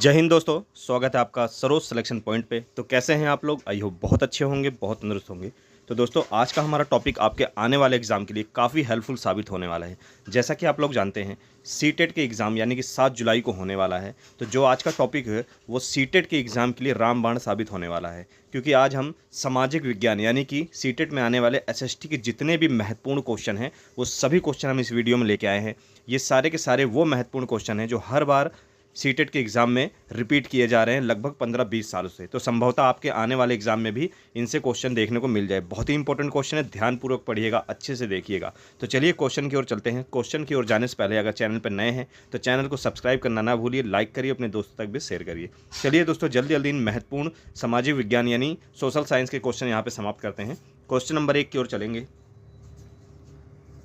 जय हिंद दोस्तों, स्वागत है आपका सरोज सिलेक्शन पॉइंट पे। तो कैसे हैं आप लोग? आई होप बहुत अच्छे होंगे, बहुत तंदुरुस्त होंगे। तो दोस्तों, आज का हमारा टॉपिक आपके आने वाले एग्ज़ाम के लिए काफ़ी हेल्पफुल साबित होने वाला है। जैसा कि आप लोग जानते हैं, सीटेट के एग्ज़ाम यानी कि 7 जुलाई को होने वाला है। तो जो आज का टॉपिक है वो सीटेट के एग्ज़ाम के लिए रामबाण साबित होने वाला है, क्योंकि आज हम सामाजिक विज्ञान यानी कि सीटेट में आने वाले एसएसटी के जितने भी महत्वपूर्ण क्वेश्चन हैं वो सभी क्वेश्चन हम इस वीडियो में लेके आए हैं। ये सारे के सारे वो महत्वपूर्ण क्वेश्चन हैं जो हर बार सीटेट के एग्ज़ाम में रिपीट किए जा रहे हैं लगभग 15-20 सालों से। तो संभवतः आपके आने वाले एग्ज़ाम में भी इनसे क्वेश्चन देखने को मिल जाए। बहुत ही इंपॉर्टेंट क्वेश्चन है, ध्यानपूर्वक पढ़िएगा, अच्छे से देखिएगा। तो चलिए क्वेश्चन की ओर चलते हैं। क्वेश्चन की ओर जाने से पहले अगर चैनल पर नए हैं तो चैनल को सब्सक्राइब करना ना भूलिए, लाइक करिए, अपने दोस्तों तक भी शेयर करिए। चलिए दोस्तों, जल्दी जल्दी इन महत्वपूर्ण सामाजिक विज्ञान यानी सोशल साइंस के क्वेश्चन यहाँ पर समाप्त करते हैं। क्वेश्चन नंबर 1 की ओर चलेंगे।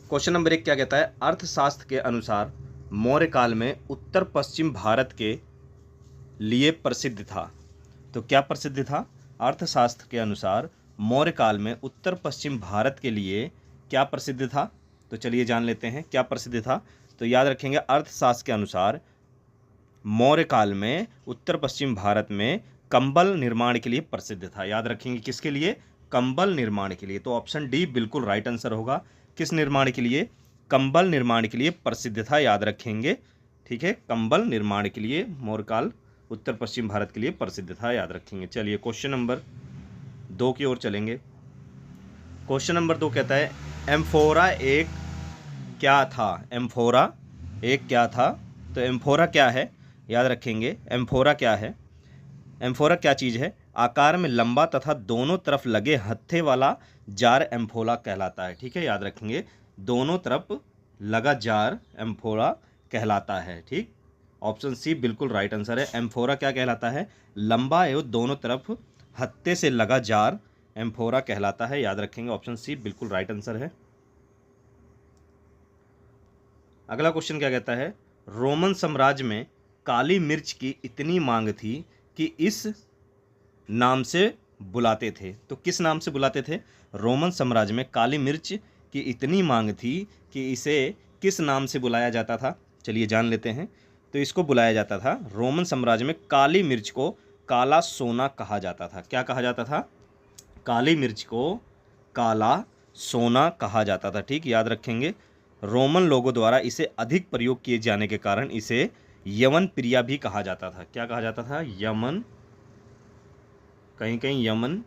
क्वेश्चन नंबर 1 क्या कहता है? अर्थशास्त्र के अनुसार मौर्य काल में उत्तर पश्चिम भारत के लिए प्रसिद्ध था। तो क्या प्रसिद्ध था? अर्थशास्त्र के अनुसार मौर्य काल में उत्तर पश्चिम भारत के लिए क्या प्रसिद्ध था? तो चलिए जान लेते हैं क्या प्रसिद्ध था। तो याद रखेंगे, अर्थशास्त्र के अनुसार मौर्य काल में उत्तर पश्चिम भारत में कंबल निर्माण के लिए प्रसिद्ध था। याद रखेंगे किसके लिए? कंबल निर्माण के लिए। तो ऑप्शन डी बिल्कुल राइट आंसर होगा। किस निर्माण के लिए? कंबल निर्माण के लिए प्रसिद्ध था, याद रखेंगे। ठीक है, कंबल निर्माण के लिए मौर्य काल उत्तर पश्चिम भारत के लिए प्रसिद्ध था, याद रखेंगे। चलिए क्वेश्चन नंबर 2 की ओर चलेंगे। क्वेश्चन नंबर 2 कहता है एम्फोरा एक क्या था? एम्फोरा एक क्या था? तो एम्फोरा क्या है? याद रखेंगे, एम्फोरा क्या है? एम्फोरा क्या चीज़ है? आकार में लंबा तथा दोनों तरफ लगे हत्थे वाला जार एम्फोरा कहलाता है। ठीक है, याद रखेंगे, दोनों तरफ लगा जार एम्फोरा कहलाता है। ठीक, ऑप्शन सी बिल्कुल राइट आंसर है। एम्फोरा क्या कहलाता है? लंबा एवं दोनों तरफ हत्थे से लगा जार एम्फोरा कहलाता है, याद रखेंगे। ऑप्शन सी बिल्कुल राइट आंसर है। अगला क्वेश्चन क्या कहता है? रोमन साम्राज्य में काली मिर्च की इतनी मांग थी कि इस नाम से बुलाते थे। तो किस नाम से बुलाते थे? रोमन साम्राज्य में काली मिर्च की इतनी मांग थी कि इसे किस नाम से बुलाया जाता था? चलिए जान लेते हैं। तो इसको बुलाया जाता था, रोमन साम्राज्य में काली मिर्च को काला सोना कहा जाता था। क्या कहा जाता था? काली मिर्च को काला सोना कहा जाता था। ठीक, याद रखेंगे। रोमन लोगों द्वारा इसे अधिक प्रयोग किए जाने के कारण इसे यमन प्रिया भी कहा जाता था। क्या कहा जाता था? यमन, कहीं कहीं यमन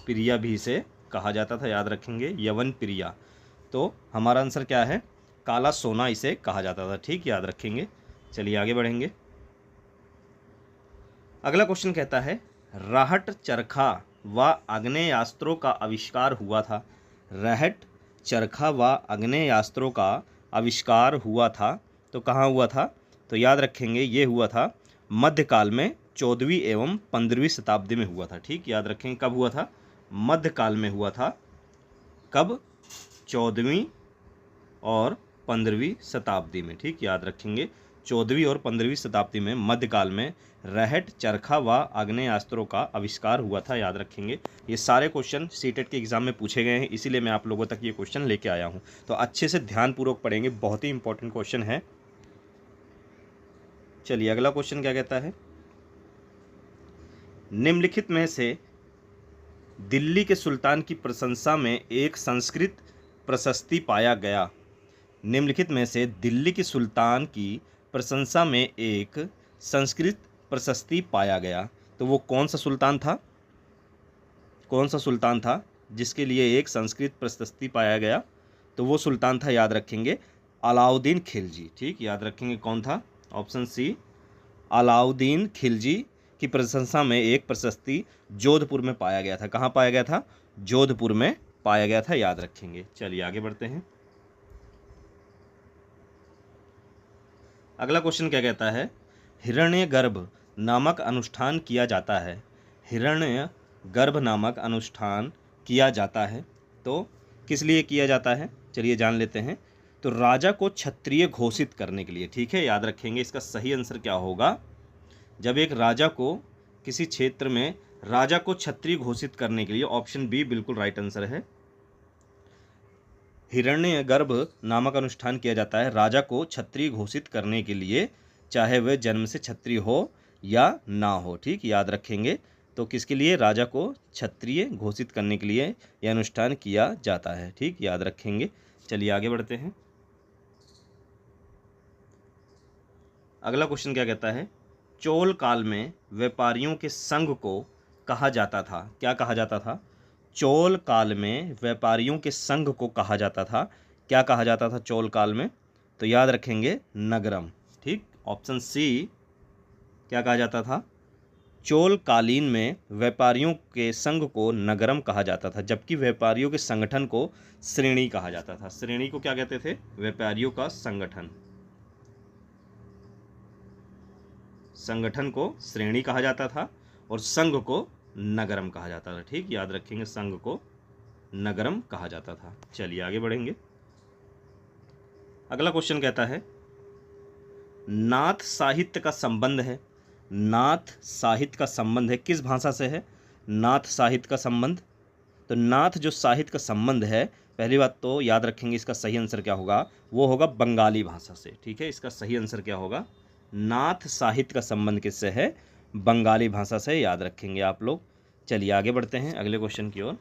प्रिया भी इसे कहा जाता था, याद रखेंगे, यवन प्रिया। तो हमारा आंसर क्या है? काला सोना इसे कहा जाता था। ठीक, याद रखेंगे। चलिए आगे बढ़ेंगे। अगला क्वेश्चन कहता है राहट चरखा व आग्नेयास्त्रों का आविष्कार हुआ था। रहट चरखा व आग्नेयास्त्रों का आविष्कार हुआ था, तो कहाँ हुआ था? तो याद रखेंगे, ये हुआ था मध्यकाल में 14वीं एवं 15वीं शताब्दी में हुआ था। ठीक, याद रखेंगे कब हुआ था? मध्यकाल में हुआ था। कब? 14वीं और 15वीं शताब्दी में। ठीक, याद रखेंगे, 14वीं और 15वीं शताब्दी में मध्यकाल में रहट चरखा व आग्नेयास्त्रों का आविष्कार हुआ था, याद रखेंगे। ये सारे क्वेश्चन सीटेट के एग्जाम में पूछे गए हैं, इसीलिए मैं आप लोगों तक ये क्वेश्चन लेके आया हूँ। तो अच्छे से ध्यानपूर्वक पढ़ेंगे, बहुत ही इंपॉर्टेंट क्वेश्चन है। चलिए अगला क्वेश्चन क्या कहता है? निम्नलिखित में से दिल्ली के सुल्तान की प्रशंसा में एक संस्कृत प्रशस्ति पाया गया। निम्नलिखित में से दिल्ली के सुल्तान की प्रशंसा में एक संस्कृत प्रशस्ति पाया गया। तो वो कौन सा सुल्तान था? कौन सा सुल्तान था जिसके लिए एक संस्कृत प्रशस्ति पाया गया? तो वो सुल्तान था, याद रखेंगे, अलाउद्दीन खिलजी। ठीक, याद रखेंगे कौन था? ऑप्शन सी अलाउद्दीन खिलजी की प्रशंसा में एक प्रशस्ति जोधपुर में पाया गया था। कहाँ पाया गया था? जोधपुर में पाया गया था, याद रखेंगे। चलिए आगे बढ़ते हैं। अगला क्वेश्चन क्या कहता है? हिरण्यगर्भ नामक अनुष्ठान किया जाता है। हिरण्यगर्भ नामक अनुष्ठान किया जाता है, तो किस लिए किया जाता है? चलिए जान लेते हैं। तो राजा को क्षत्रिय घोषित करने के लिए। ठीक है, याद रखेंगे, इसका सही आंसर क्या होगा? जब एक राजा को, किसी क्षेत्र में राजा को क्षत्रिय घोषित करने के लिए। ऑप्शन बी बिल्कुल राइट आंसर है। हिरण्यगर्भ नामक अनुष्ठान किया जाता है राजा को क्षत्रिय घोषित करने के लिए, चाहे वह जन्म से क्षत्रिय हो या ना हो। ठीक, याद रखेंगे। तो किसके लिए? राजा को क्षत्रिय घोषित करने के लिए यह अनुष्ठान किया जाता है। ठीक, याद रखेंगे। चलिए आगे बढ़ते हैं। अगला क्वेश्चन क्या कहता है? चोल काल में व्यापारियों के संघ को कहा जाता था, क्या कहा जाता था? चोल काल में व्यापारियों के संघ को कहा जाता था, क्या कहा जाता था चोल काल में? तो याद रखेंगे, नगरम। ठीक, ऑप्शन सी क्या कहा जाता था? चोल कालीन में व्यापारियों के संघ को नगरम कहा जाता था, जबकि व्यापारियों के संगठन को श्रेणी कहा जाता था। श्रेणी को क्या कहते थे? व्यापारियों का संगठन। संगठन को श्रेणी कहा जाता था और संघ को नगरम कहा जाता था। ठीक, याद रखेंगे, संघ को नगरम कहा जाता था। चलिए आगे बढ़ेंगे। अगला क्वेश्चन कहता है, नाथ साहित्य का संबंध है। नाथ साहित्य का संबंध है किस भाषा से है? नाथ साहित्य का संबंध, तो नाथ जो साहित्य का संबंध है, पहली बात तो याद रखेंगे इसका सही आंसर क्या होगा? वो होगा बंगाली भाषा से। ठीक है, इसका सही आंसर क्या होगा? नाथ साहित्य का संबंध किससे है? बंगाली भाषा से, याद रखेंगे आप लोग। चलिए आगे बढ़ते हैं अगले क्वेश्चन की ओर।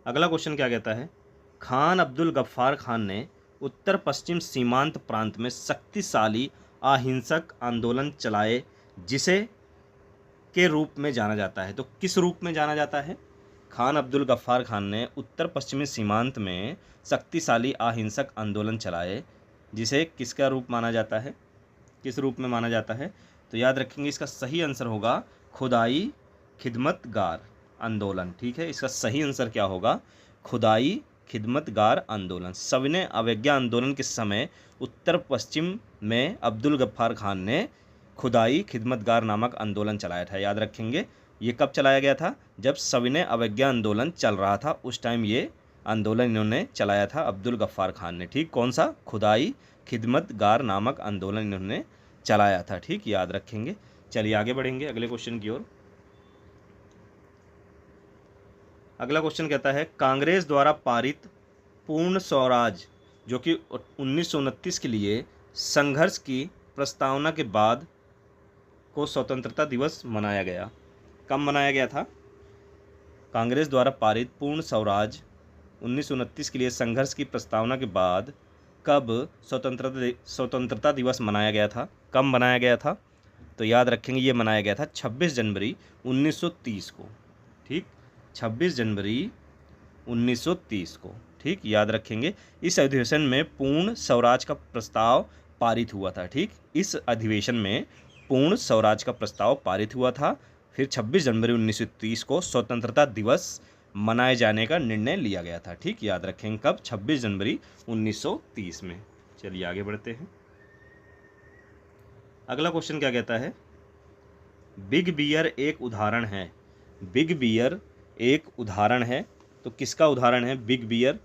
अगला क्वेश्चन क्या कहता है? खान अब्दुल गफ्फार खान ने उत्तर पश्चिम सीमांत प्रांत में शक्तिशाली अहिंसक आंदोलन चलाए, जिसे के रूप में जाना जाता है। तो किस रूप में जाना जाता है? खान अब्दुल गफ्फार खान ने उत्तर पश्चिमी सीमांत में शक्तिशाली अहिंसक आंदोलन चलाए, जिसे किसका रूप माना जाता है? किस रूप में माना जाता है? तो याद रखेंगे, इसका सही आंसर होगा खुदाई खिदमतगार आंदोलन। ठीक है, इसका सही आंसर क्या होगा? खुदाई खिदमतगार आंदोलन। सविनय अवज्ञा आंदोलन के समय उत्तर पश्चिम में अब्दुल गफ्फार खान ने खुदाई खिदमतगार नामक आंदोलन चलाया था। याद रखेंगे, ये कब चलाया गया था? जब सविनय अवज्ञा आंदोलन चल रहा था, उस टाइम ये आंदोलन इन्होंने चलाया था अब्दुल गफ्फार खान ने। ठीक, कौन सा? खुदाई खिदमतगार नामक आंदोलन इन्होंने चलाया था। ठीक, याद रखेंगे। चलिए आगे बढ़ेंगे अगले क्वेश्चन की ओर। अगला क्वेश्चन कहता है, कांग्रेस द्वारा पारित पूर्ण स्वराज, जो कि 1929 के लिए संघर्ष की प्रस्तावना के बाद को स्वतंत्रता दिवस मनाया गया। कब मनाया गया था? कांग्रेस द्वारा पारित पूर्ण स्वराज 1929 के लिए संघर्ष की प्रस्तावना के बाद कब स्वतंत्रता दिवस मनाया गया था? कब मनाया गया था? तो याद रखेंगे, ये मनाया गया था 26 जनवरी 1930 को। ठीक, 26 जनवरी 1930 को। ठीक, याद रखेंगे। इस अधिवेशन में पूर्ण स्वराज का प्रस्ताव पारित हुआ था। ठीक, इस अधिवेशन में पूर्ण स्वराज का प्रस्ताव पारित हुआ था। फिर 26 जनवरी 1930 को स्वतंत्रता दिवस मनाए जाने का निर्णय लिया गया था। ठीक, याद रखेंगे, कब? 26 जनवरी 1930 में। चलिए आगे बढ़ते हैं। अगला क्वेश्चन क्या कहता है? बिग बियर एक उदाहरण है। बिग बियर एक उदाहरण है, तो किसका उदाहरण है बिग बियर?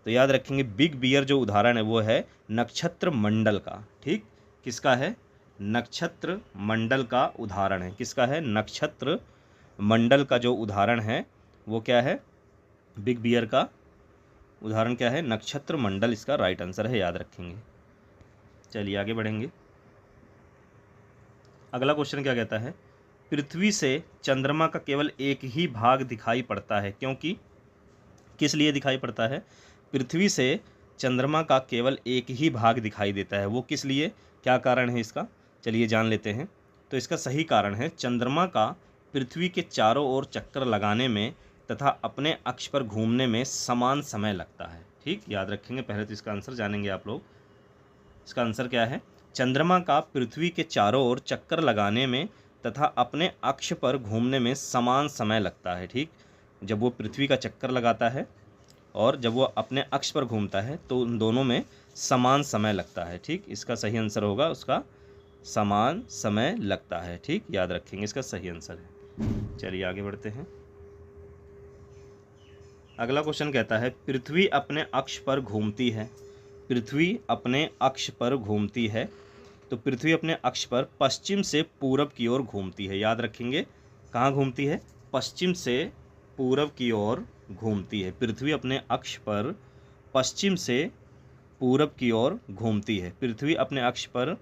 तो याद रखेंगे, बिग बियर जो उदाहरण है वो है नक्षत्र मंडल का। ठीक, किसका है? नक्षत्र मंडल का उदाहरण है। किसका है? नक्षत्र मंडल का जो उदाहरण है वो क्या है? बिग बियर का उदाहरण क्या है? नक्षत्र मंडल, इसका राइट आंसर है, याद रखेंगे। चलिए आगे बढ़ेंगे। अगला क्वेश्चन क्या कहता है? पृथ्वी से चंद्रमा का केवल एक ही भाग दिखाई पड़ता है, क्योंकि किस लिए दिखाई पड़ता है? पृथ्वी से चंद्रमा का केवल एक ही भाग दिखाई देता है, वो किस लिए? क्या कारण है इसका? चलिए जान लेते हैं। तो इसका सही कारण है, चंद्रमा का पृथ्वी के चारों ओर चक्कर लगाने में तथा अपने अक्ष पर घूमने में समान समय लगता है। ठीक, याद रखेंगे। पहले तो इसका आंसर जानेंगे आप लोग। इसका आंसर क्या है? चंद्रमा का पृथ्वी के चारों ओर चक्कर लगाने में तथा अपने अक्ष पर घूमने में समान समय लगता है। ठीक, जब वो पृथ्वी का चक्कर लगाता है और जब वो अपने अक्ष पर घूमता है तो उन दोनों में समान समय लगता है। ठीक, इसका सही आंसर होगा उसका समान समय लगता है। ठीक, याद रखेंगे, इसका सही आंसर है। चलिए आगे बढ़ते हैं। अगला क्वेश्चन कहता है, पृथ्वी अपने अक्ष पर घूमती है। पृथ्वी अपने अक्ष पर घूमती है, तो पृथ्वी अपने अक्ष पर पश्चिम से पूरब की ओर घूमती है। याद रखेंगे, कहाँ घूमती है? पश्चिम से पूरब की ओर घूमती है। पृथ्वी अपने अक्ष पर पश्चिम से पूरब की ओर घूमती है। पृथ्वी अपने अक्ष पर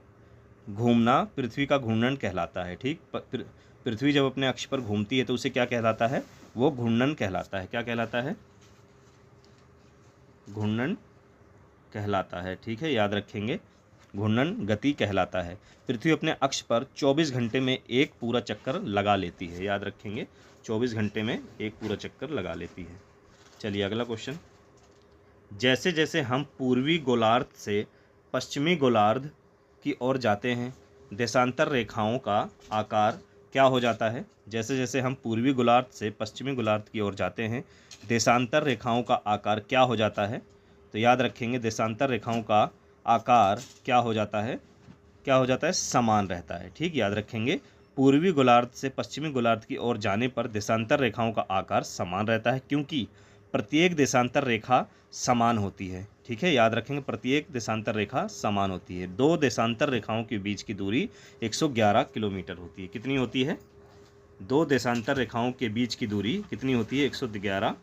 घूमना पृथ्वी का घूर्णन कहलाता है। ठीक, पृथ्वी जब अपने अक्ष पर घूमती है तो उसे क्या कहलाता है? वो घूर्णन कहलाता है। क्या कहलाता है? घूर्णन कहलाता है। ठीक है, याद रखेंगे, घूर्णन गति कहलाता है। पृथ्वी अपने अक्ष पर 24 घंटे में एक पूरा चक्कर लगा लेती है। याद रखेंगे, 24 घंटे में एक पूरा चक्कर लगा लेती है। चलिए अगला क्वेश्चन। जैसे जैसे हम पूर्वी गोलार्ध से पश्चिमी गोलार्ध की ओर जाते हैं, देशांतर रेखाओं का आकार क्या हो जाता है? जैसे जैसे हम पूर्वी गोलार्ध से पश्चिमी गोलार्ध की ओर जाते हैं, देशांतर रेखाओं का आकार क्या हो जाता है? तो याद रखेंगे, देशांतर रेखाओं का आकार क्या हो जाता है? क्या हो जाता है? समान रहता है। ठीक, याद रखेंगे, पूर्वी गोलार्ध से पश्चिमी गोलार्ध की ओर जाने पर देशांतर रेखाओं का आकार समान रहता है, क्योंकि प्रत्येक देशांतर रेखा समान होती है। ठीक है, याद रखेंगे, प्रत्येक देशांतर रेखा समान होती है। दो देशांतर रेखाओं के बीच की दूरी 111 किलोमीटर होती है। कितनी होती है? दो देशांतर रेखाओं के बीच की दूरी कितनी होती है? 111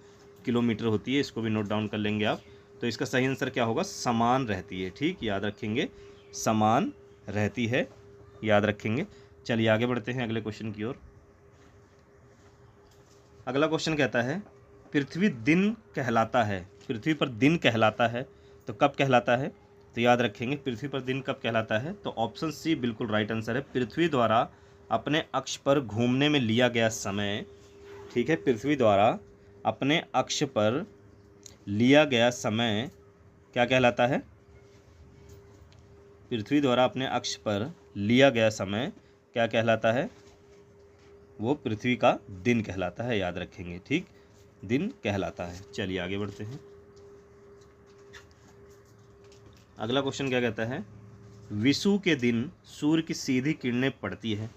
किलोमीटर होती है। इसको भी नोट डाउन कर लेंगे आप। तो इसका सही आंसर क्या होगा? समान रहती है। ठीक, याद रखेंगे, समान रहती है, याद रखेंगे। चलिए आगे बढ़ते हैं अगले क्वेश्चन की ओर। अगला क्वेश्चन कहता है, पृथ्वी दिन कहलाता है। पृथ्वी पर दिन कहलाता है तो कब कहलाता है? तो याद रखेंगे, पृथ्वी पर दिन कब कहलाता है? तो ऑप्शन सी बिल्कुल राइट आंसर है। पृथ्वी द्वारा अपने अक्ष पर घूमने में लिया गया समय। ठीक है, पृथ्वी द्वारा अपने अक्ष पर लिया गया समय क्या कहलाता है? पृथ्वी द्वारा अपने अक्ष पर लिया गया समय क्या कहलाता है? वो पृथ्वी का दिन कहलाता है। याद रखेंगे, ठीक, दिन कहलाता है। चलिए आगे बढ़ते हैं। अगला क्वेश्चन क्या कहता है? विषु के दिन सूर्य की सीधी किरणें पड़ती है।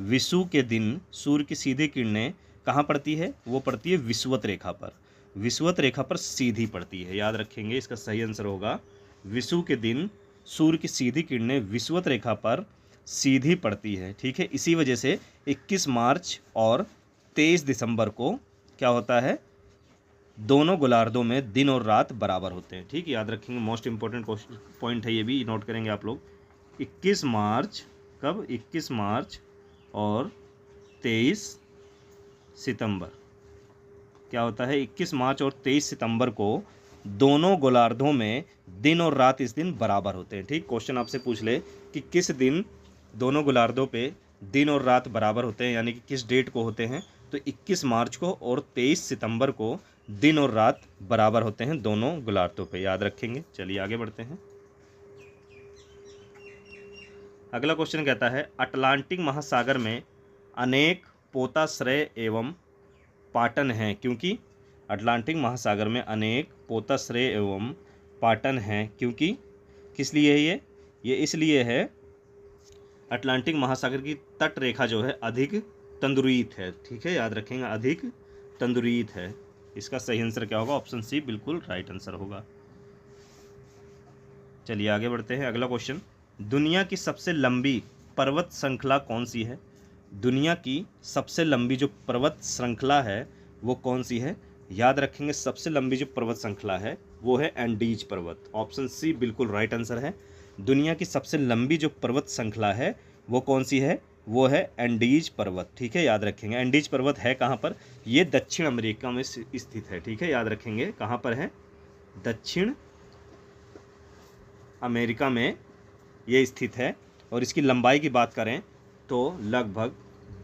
विषु के दिन सूर्य की सीधी किरणें कहाँ पड़ती है? वो पड़ती है विषुवत रेखा पर। विषुवत रेखा पर सीधी पड़ती है। याद रखेंगे, इसका सही आंसर होगा विषु के दिन सूर्य की सीधी किरणें विषुवत रेखा पर सीधी पड़ती है। ठीक है, इसी वजह से 21 मार्च और 23 दिसंबर को क्या होता है? दोनों गोलार्धों में दिन और रात बराबर होते हैं। ठीक, याद रखेंगे, मोस्ट इंपॉर्टेंट पॉइंट है, ये भी नोट करेंगे आप लोग। 21 मार्च, कब? 21 मार्च और 23 सितंबर क्या होता है? 21 मार्च और 23 सितंबर को दोनों गोलार्धों में दिन और रात इस दिन बराबर होते हैं। ठीक, क्वेश्चन आपसे पूछ ले कि किस दिन दोनों गोलार्धों पे दिन और रात बराबर होते हैं, यानी कि किस डेट को होते हैं? तो 21 मार्च को और 23 सितंबर को दिन और रात बराबर होते हैं दोनों गोलार्धों पे। याद रखेंगे। चलिए आगे बढ़ते हैं। अगला क्वेश्चन कहता है, अटलांटिक महासागर में अनेक पोताश्रय एवं पाटन हैं, क्योंकि अटलांटिक महासागर में अनेक पोताश्रय एवं पाटन हैं, क्योंकि किस लिए है ये इसलिए है, अटलांटिक महासागर की तट रेखा जो है अधिक तंदुरीत है। ठीक है, याद रखेंगे, अधिक तंदुरीत है। इसका सही आंसर क्या होगा? ऑप्शन सी बिल्कुल राइट आंसर होगा। चलिए आगे बढ़ते हैं। अगला क्वेश्चन, दुनिया की सबसे लंबी पर्वत श्रृंखला कौन सी है? दुनिया की सबसे लंबी जो पर्वत श्रृंखला है वो कौन सी है? याद रखेंगे, सबसे लंबी जो पर्वत श्रृंखला है वो है एंडीज पर्वत। ऑप्शन सी बिल्कुल राइट आंसर है। दुनिया की सबसे लंबी जो पर्वत श्रृंखला है वो कौन सी है? वो है एंडीज पर्वत। ठीक है, याद रखेंगे। एंडीज पर्वत है कहाँ पर? ये दक्षिण अमेरिका में स्थित है। ठीक है, याद रखेंगे, कहाँ पर है? दक्षिण अमेरिका में ये स्थित है। और इसकी लंबाई की बात करें तो लगभग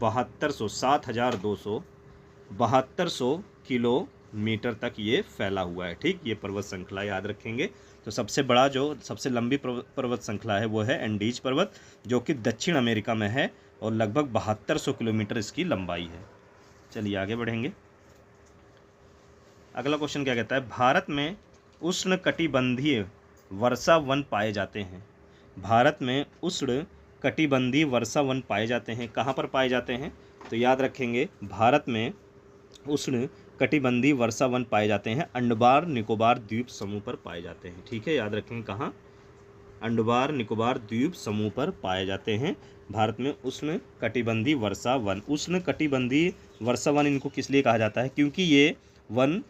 7200 किलोमीटर तक ये फैला हुआ है। ठीक, ये पर्वत श्रृंखला याद रखेंगे। तो सबसे बड़ा जो सबसे लंबी पर्वत श्रृंखला है वो है एंडीज पर्वत, जो कि दक्षिण अमेरिका में है और लगभग 7200 किलोमीटर इसकी लंबाई है। चलिए आगे बढ़ेंगे। अगला क्वेश्चन क्या कहता है? भारत में उष्ण कटिबंधीय वर्षा वन पाए जाते हैं। भारत में उष्ण कटिबंधीय वर्षा वन पाए जाते हैं। कहाँ पर पाए जाते हैं? तो याद रखेंगे, भारत में उष्ण कटिबंधीय वर्षा वन पाए जाते हैं अंडमान निकोबार द्वीप समूह पर पाए जाते हैं। ठीक है, याद रखेंगे, कहाँ? अंडमान निकोबार द्वीप समूह पर पाए जाते हैं भारत में उष्ण कटिबंधीय वर्षा वन। उष्ण कटिबंधीय वर्षा वन इनको किस लिए कहा जाता है? क्योंकि ये वन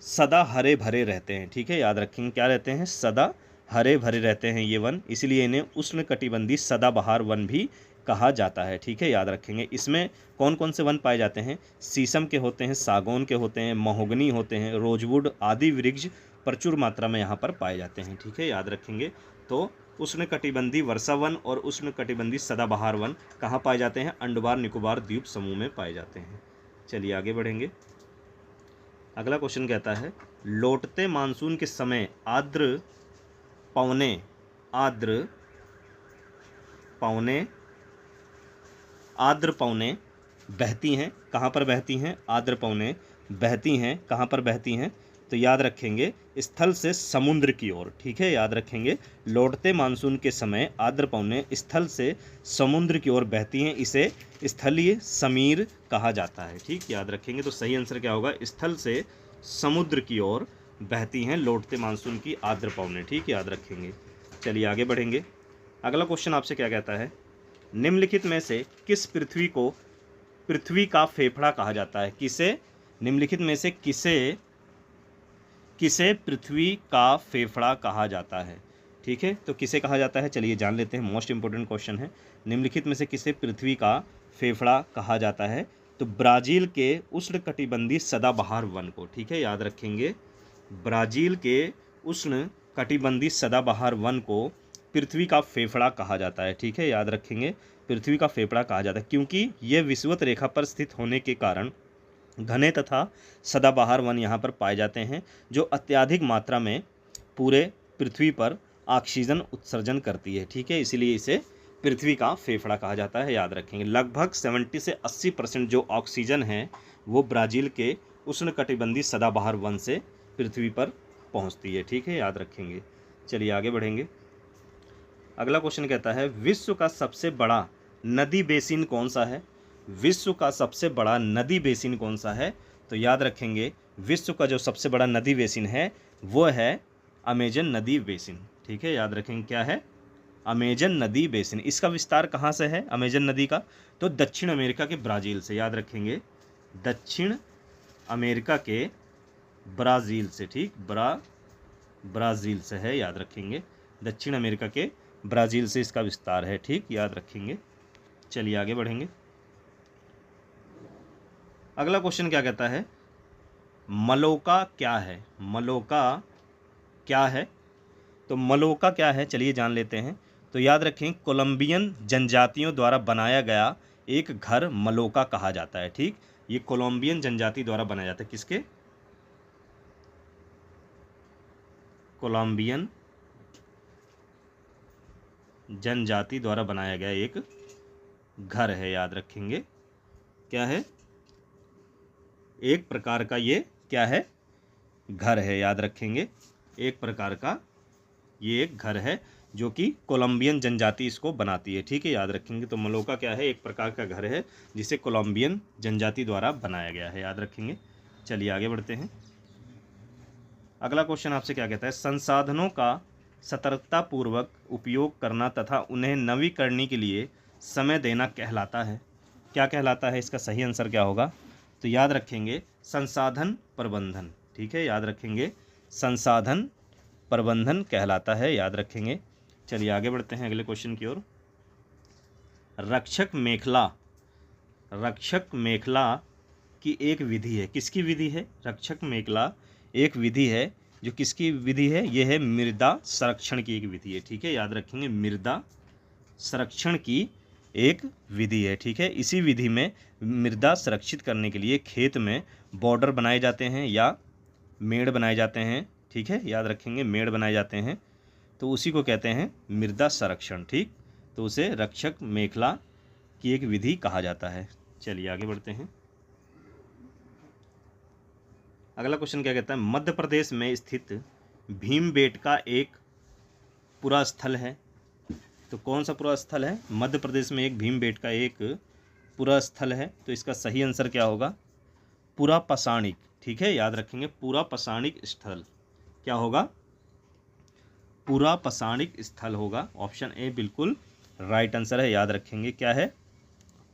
सदा हरे भरे रहते हैं। ठीक है, याद रखेंगे, क्या रहते हैं? सदा हरे भरे रहते हैं ये वन, इसलिए इन्हें उष्णकटिबंधीय सदाबहार वन भी कहा जाता है। ठीक है, याद रखेंगे। इसमें कौन कौन से वन पाए जाते हैं? शीशम के होते हैं, सागौन के होते हैं, महोगनी होते हैं, रोजवुड आदि वृक्ष प्रचुर मात्रा में यहाँ पर पाए जाते हैं। ठीक है, याद रखेंगे। तो उष्णकटिबंधीय वर्षा वन और उष्णकटिबंधीय सदाबहार वन कहाँ पाए जाते हैं? अंडमान निकोबार द्वीप समूह में पाए जाते हैं। चलिए आगे बढ़ेंगे। अगला क्वेश्चन कहता है, लौटते मानसून के समय आर्द्र पवनें बहती हैं। कहाँ पर बहती हैं? आर्द्र पवनें बहती हैं। कहाँ पर बहती हैं? तो याद रखेंगे, स्थल से समुद्र की ओर। ठीक है, याद रखेंगे। लौटते मानसून के समय आर्द्र पवनें स्थल से समुद्र की ओर बहती हैं, इसे स्थलीय समीर कहा जाता है। ठीक, याद रखेंगे। तो सही आंसर क्या होगा? स्थल से समुद्र की ओर बहती हैं लौटते मानसून की आर्द्र पवनें। ठीक, याद रखेंगे। चलिए आगे बढ़ेंगे। अगला क्वेश्चन आपसे क्या कहता है, निम्नलिखित में से किस पृथ्वी को पृथ्वी का फेफड़ा कहा जाता है? निम्नलिखित में से किसे पृथ्वी का फेफड़ा कहा जाता है? ठीक है, तो किसे कहा जाता है, चलिए जान लेते हैं। मोस्ट इंपोर्टेंट क्वेश्चन है। निम्नलिखित में से किसे पृथ्वी का फेफड़ा कहा जाता है? तो ब्राज़ील के उष्णकटिबंधीय सदाबहार वन को। ठीक है, याद रखेंगे। ब्राज़ील के उष्णकटिबंधीय सदाबहार वन को पृथ्वी का फेफड़ा कहा जाता है। ठीक है, याद रखेंगे। पृथ्वी का फेफड़ा कहा जाता है क्योंकि यह विषुवत रेखा पर स्थित होने के कारण घने तथा सदाबहार वन यहाँ पर पाए जाते हैं, जो अत्यधिक मात्रा में पूरे पृथ्वी पर ऑक्सीजन उत्सर्जन करती है। ठीक है, इसीलिए इसे पृथ्वी का फेफड़ा कहा जाता है। याद रखेंगे। लगभग 70 से 80% जो ऑक्सीजन है वो ब्राज़ील के उष्णकटिबंधीय सदाबहार वन से पृथ्वी पर पहुँचती है। ठीक है, याद रखेंगे। चलिए आगे बढ़ेंगे। अगला क्वेश्चन कहता है, विश्व का सबसे बड़ा नदी बेसिन कौन सा है? विश्व का सबसे बड़ा नदी बेसिन कौन सा है? तो याद रखेंगे, विश्व का जो सबसे बड़ा नदी बेसिन है वो है अमेजन नदी बेसिन। ठीक है, याद रखेंगे। क्या है? अमेजन नदी बेसिन। इसका विस्तार कहाँ से है अमेजन नदी का? तो दक्षिण अमेरिका के ब्राज़ील से। याद रखेंगे, दक्षिण अमेरिका के ब्राज़ील से। ठीक, ब्राज़ील से है। याद रखेंगे, दक्षिण अमेरिका के ब्राज़ील से इसका विस्तार है। ठीक, याद रखेंगे। चलिए आगे बढ़ेंगे। अगला क्वेश्चन क्या कहता है, मलोका क्या है? मलोका क्या है? तो मलोका क्या है, चलिए जान लेते हैं। तो याद रखें, कोलंबियन जनजातियों द्वारा बनाया गया एक घर मलोका कहा जाता है। ठीक, ये कोलंबियन जनजाति द्वारा बनाया जाता है। किसके? कोलंबियन जनजाति द्वारा बनाया गया एक घर है। याद रखेंगे। क्या है? एक प्रकार का ये क्या है? घर है। याद रखेंगे, एक प्रकार का ये एक घर है जो कि कोलंबियन जनजाति इसको बनाती है। ठीक है, याद रखेंगे। तो मलोका क्या है? एक प्रकार का घर है जिसे कोलंबियन जनजाति द्वारा बनाया गया है। याद रखेंगे। चलिए आगे बढ़ते हैं। अगला क्वेश्चन आपसे क्या कहता है, संसाधनों का सतर्कतापूर्वक उपयोग करना तथा उन्हें नवीकरणीय के लिए समय देना कहलाता है। क्या कहलाता है? इसका सही आंसर क्या होगा? तो याद रखेंगे, संसाधन प्रबंधन। ठीक है, याद रखेंगे, संसाधन प्रबंधन कहलाता है। याद रखेंगे। चलिए आगे बढ़ते हैं अगले क्वेश्चन की ओर। रक्षक मेखला की एक विधि है। किसकी विधि है? रक्षक मेखला एक विधि है जो किसकी विधि है? यह है मृदा संरक्षण की एक विधि है। ठीक है, याद रखेंगे, मृदा संरक्षण की एक विधि है। ठीक है, इसी विधि में मृदा संरक्षित करने के लिए खेत में बॉर्डर बनाए जाते हैं या मेड़ बनाए जाते हैं। ठीक है, याद रखेंगे, मेड़ बनाए जाते हैं, तो उसी को कहते हैं मृदा संरक्षण। ठीक, तो उसे रक्षक मेखला की एक विधि कहा जाता है। चलिए आगे बढ़ते हैं। अगला क्वेश्चन क्या कहता है, मध्य प्रदेश में स्थित भीमबेटका एक पुरा स्थल है। तो कौन सा पुरा स्थल है? मध्य प्रदेश में एक भीमबेटका एक पुरा स्थल है। तो इसका सही आंसर क्या होगा? पुरा पाषाणिक। ठीक है, याद रखेंगे, पुरा पाषाणिक स्थल क्या होगा? पुरा पाषाणिक स्थल होगा। ऑप्शन ए बिल्कुल राइट आंसर है। याद रखेंगे, क्या है?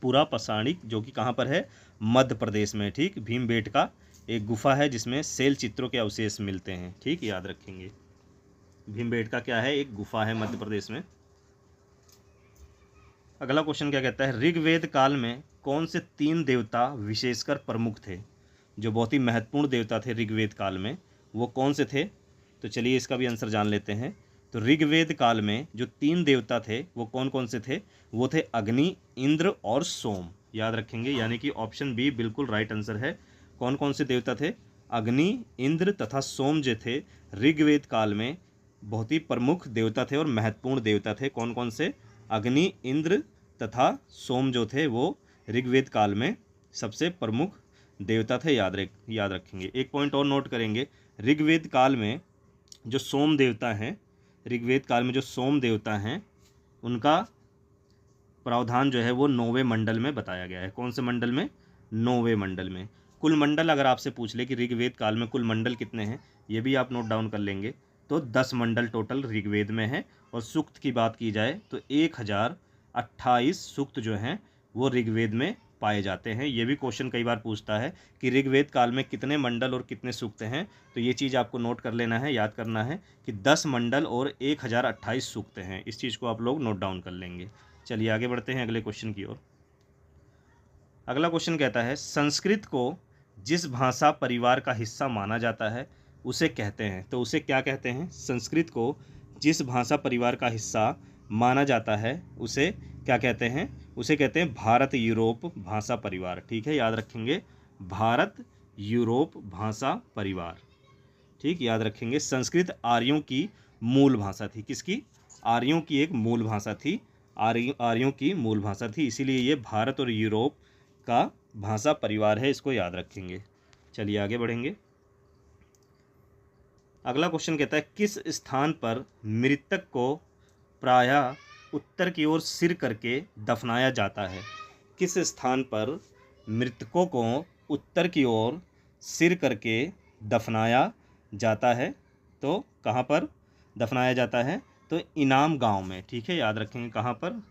पुरा पाषाणिक, जो कि कहाँ पर है? मध्य प्रदेश में। ठीक, भीमबेटका एक गुफा है जिसमें शैल चित्रों के अवशेष मिलते हैं। ठीक, याद रखेंगे। भीमबेटका क्या है, एक गुफा है मध्य प्रदेश में। अगला क्वेश्चन क्या कहता है, ऋग्वेद काल में कौन से 3 देवता विशेषकर प्रमुख थे? जो बहुत ही महत्वपूर्ण देवता थे ऋग्वेद काल में, वो कौन से थे? तो चलिए इसका भी आंसर जान लेते हैं। तो ऋग्वेद काल में जो 3 देवता थे वो कौन कौन से थे? वो थे अग्नि, इंद्र और सोम। याद रखेंगे, यानी कि ऑप्शन बी बिल्कुल राइट आंसर है। कौन कौन से देवता थे? अग्नि, इंद्र तथा सोम जो थे ऋग्वेद काल में बहुत ही प्रमुख देवता थे और महत्वपूर्ण देवता थे। कौन कौन से? अग्नि, इंद्र तथा सोम जो थे वो ऋग्वेद काल में सबसे प्रमुख देवता थे। याद रखेंगे। एक पॉइंट और नोट करेंगे, ऋग्वेद काल में जो सोम देवता हैं, ऋग्वेद काल में जो सोम देवता हैं उनका प्रावधान जो है वो 9वें मंडल में बताया गया है। कौन से मंडल में? 9वें मंडल में। कुल मंडल अगर आपसे पूछ ले कि ऋग्वेद काल में कुल मंडल कितने हैं, ये भी आप नोट डाउन कर लेंगे। तो 10 मंडल टोटल ऋग्वेद में है। और सूक्त की बात की जाए तो 1028 सूक्त जो हैं वो ऋग्वेद में पाए जाते हैं। ये भी क्वेश्चन कई बार पूछता है कि ऋग्वेद काल में कितने मंडल और कितने सूक्त हैं। तो ये चीज़ आपको नोट कर लेना है, याद करना है कि 10 मंडल और 1028 सूक्त हैं। इस चीज़ को आप लोग नोट डाउन कर लेंगे। चलिए आगे बढ़ते हैं अगले क्वेश्चन की ओर। अगला क्वेश्चन कहता है, संस्कृत को जिस भाषा परिवार का हिस्सा माना जाता है उसे कहते हैं। तो उसे क्या कहते हैं? संस्कृत को जिस भाषा परिवार का हिस्सा माना जाता है उसे क्या कहते हैं? उसे कहते हैं भारत यूरोप भाषा परिवार। ठीक है, याद रखेंगे, भारत यूरोप भाषा परिवार। ठीक, याद रखेंगे। संस्कृत आर्यों की मूल भाषा थी। किसकी? आर्यों की एक मूल भाषा थी। आर्यों की मूल भाषा थी, इसीलिए ये भारत और यूरोप का भाषा परिवार है। इसको याद रखेंगे। चलिए आगे बढ़ेंगे। अगला क्वेश्चन कहता है, किस स्थान पर मृतक को प्रायः उत्तर की ओर सिर करके दफनाया जाता है? किस स्थान पर मृतकों को उत्तर की ओर सिर करके दफनाया जाता है? तो कहाँ पर दफनाया जाता है? तो इनाम गांव में। ठीक है, याद रखेंगे, कहाँ पर?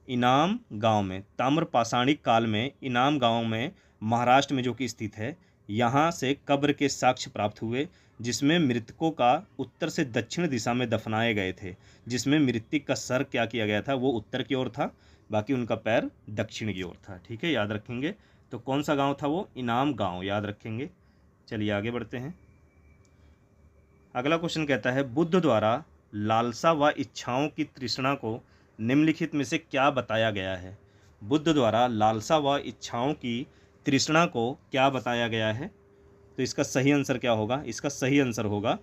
इनाम गांव में। ताम्रपाषाणिक काल में इनाम गांव में महाराष्ट्र में जो कि स्थित है, यहाँ से कब्र के साक्ष्य प्राप्त हुए जिसमें मृतकों का उत्तर से दक्षिण दिशा में दफनाए गए थे। जिसमें मृतक का सर क्या किया गया था? वो उत्तर की ओर था, बाकी उनका पैर दक्षिण की ओर था। ठीक है, याद रखेंगे। तो कौन सा गांव था वो? इनाम गांव, याद रखेंगे। चलिए आगे बढ़ते हैं। अगला क्वेश्चन कहता है, बुद्ध द्वारा लालसा व इच्छाओं की तृष्णा को निम्नलिखित में से क्या बताया गया है? बुद्ध द्वारा लालसा व इच्छाओं की तृष्णा को क्या बताया गया है? तो इसका सही आंसर क्या होगा? इसका सही आंसर होगा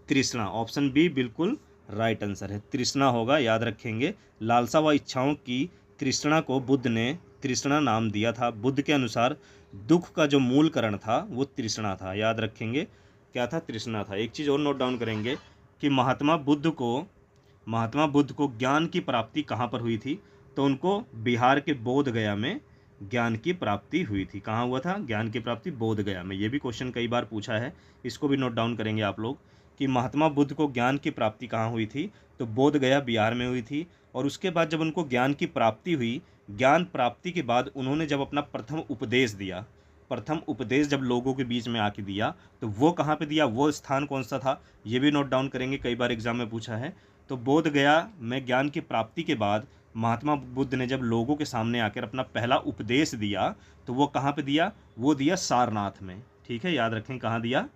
तृष्णा। ऑप्शन बी बिल्कुल राइट आंसर है, तृष्णा होगा। याद रखेंगे, लालसा व इच्छाओं की तृष्णा को बुद्ध ने तृष्णा नाम दिया था। बुद्ध के अनुसार दुख का जो मूल कारण था वो तृष्णा था। याद रखेंगे, क्या था? तृष्णा था। एक चीज़ और नोट डाउन करेंगे कि महात्मा बुद्ध को ज्ञान की प्राप्ति कहाँ पर हुई थी? तो उनको बिहार के बोध गया में ज्ञान की प्राप्ति हुई थी। कहाँ हुआ था ज्ञान की प्राप्ति? बोध गया में। ये भी क्वेश्चन कई बार पूछा है, इसको भी नोट डाउन करेंगे आप लोग कि महात्मा बुद्ध को ज्ञान की प्राप्ति कहाँ हुई थी? तो बोध गया बिहार में हुई थी। और उसके बाद जब उनको ज्ञान की प्राप्ति हुई, ज्ञान प्राप्ति के बाद उन्होंने जब अपना प्रथम उपदेश दिया, प्रथम उपदेश जब लोगों के बीच में आके दिया, तो वो कहाँ पे दिया? वो स्थान कौन सा था? ये भी नोट डाउन करेंगे, कई बार एग्जाम में पूछा है। तो बोध गया में ज्ञान की प्राप्ति के बाद महात्मा बुद्ध ने जब लोगों के सामने आकर अपना पहला उपदेश दिया, तो वो कहाँ पे दिया? वो दिया सारनाथ में। ठीक है, याद रखें, कहाँ दिया?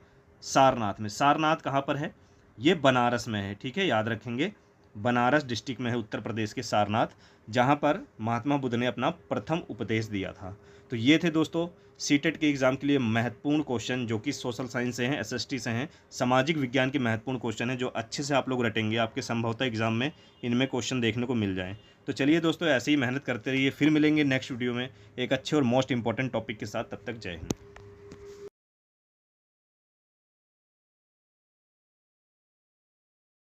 सारनाथ में। सारनाथ कहाँ पर है? ये बनारस में है। ठीक है, याद रखेंगे, बनारस डिस्ट्रिक्ट में है उत्तर प्रदेश के सारनाथ, जहाँ पर महात्मा बुद्ध ने अपना प्रथम उपदेश दिया था। तो ये थे दोस्तों सीटेट के एग्ज़ाम के लिए महत्वपूर्ण क्वेश्चन, जो कि सोशल साइंस से हैं, एसएसटी से हैं, सामाजिक विज्ञान के महत्वपूर्ण क्वेश्चन हैं, जो अच्छे से आप लोग रटेंगे, आपके संभवतः एग्जाम में इनमें क्वेश्चन देखने को मिल जाएँ। तो चलिए दोस्तों, ऐसे ही मेहनत करते रहिए। फिर मिलेंगे नेक्स्ट वीडियो में एक अच्छे और मोस्ट इंपॉर्टेंट टॉपिक के साथ। तब तक जय हिंद।